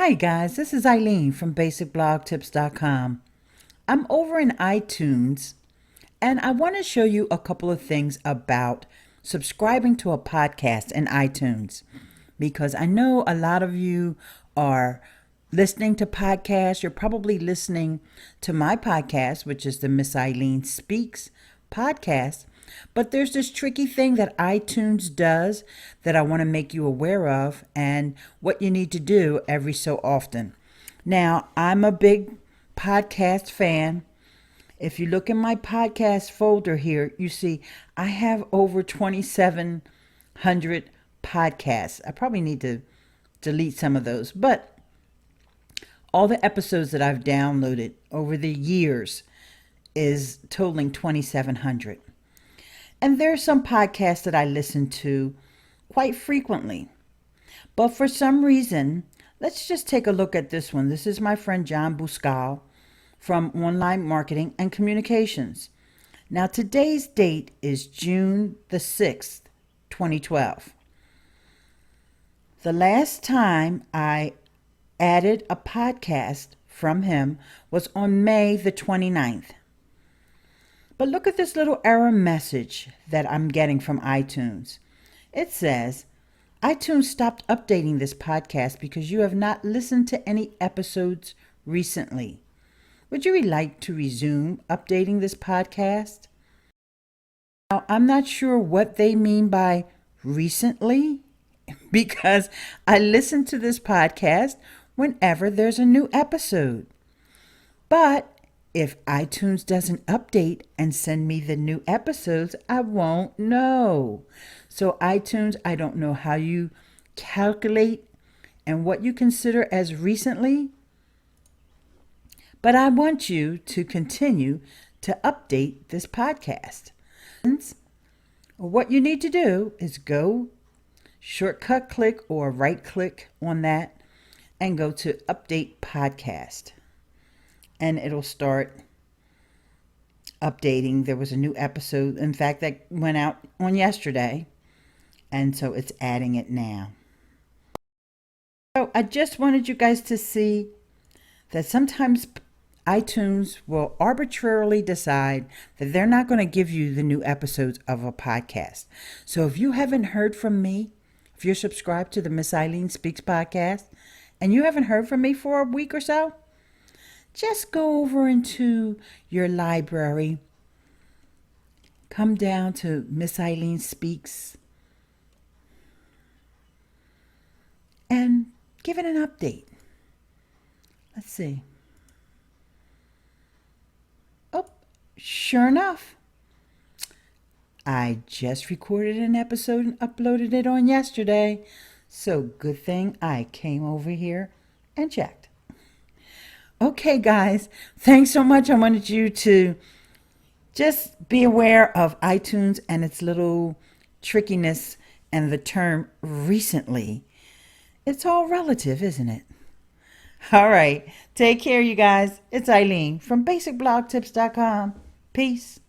Hi guys, this is Ileane from basicblogtips.com. I'm over in iTunes and I want to show you a couple of things about subscribing to a podcast in iTunes because I know a lot of you are listening to podcasts. You're probably listening to my podcast, which is the Miss Ileane Speaks podcast. But there's this tricky thing that iTunes does that I want to make you aware of and what you need to do every so often. Now, I'm a big podcast fan. If you look in my podcast folder here, you see I have over 2,700 podcasts. I probably need to delete some of those, but all the episodes that I've downloaded over the years is totaling 2,700. And there are some podcasts that I listen to quite frequently. But for some reason, let's just take a look at this one. This is my friend John Buscal from Online Marketing and Communications. Now, today's date is June the 6th, 2012. The last time I added a podcast from him was on May the 29th. But look at this little error message that I'm getting from iTunes. It says, iTunes stopped updating this podcast because you have not listened to any episodes recently. Would you like to resume updating this podcast? Now, I'm not sure what they mean by recently because I listen to this podcast whenever there's a new episode. But if iTunes doesn't update and send me the new episodes, I won't know. So iTunes, I don't know how you calculate and what you consider as recently, but I want you to continue to update this podcast. What you need to do is go shortcut click or right click on that and go to update podcast. And it'll start updating. There was a new episode, in fact, that went out on yesterday. And so it's adding it now. So I just wanted you guys to see that sometimes iTunes will arbitrarily decide that they're not going to give you the new episodes of a podcast. So if you haven't heard from me, if you're subscribed to the Miss Ileane Speaks podcast, and you haven't heard from me for a week or so, just go over into your library, come down to Miss Ileane Speaks, and give it an update. Let's see. Oh, sure enough, I just recorded an episode and uploaded it on yesterday. So good thing I came over here and checked. Okay, guys, thanks so much. I wanted you to just be aware of iTunes and its little trickiness and the term recently. It's all relative, isn't it? All right, take care, you guys. It's Ileane from basicblogtips.com. Peace.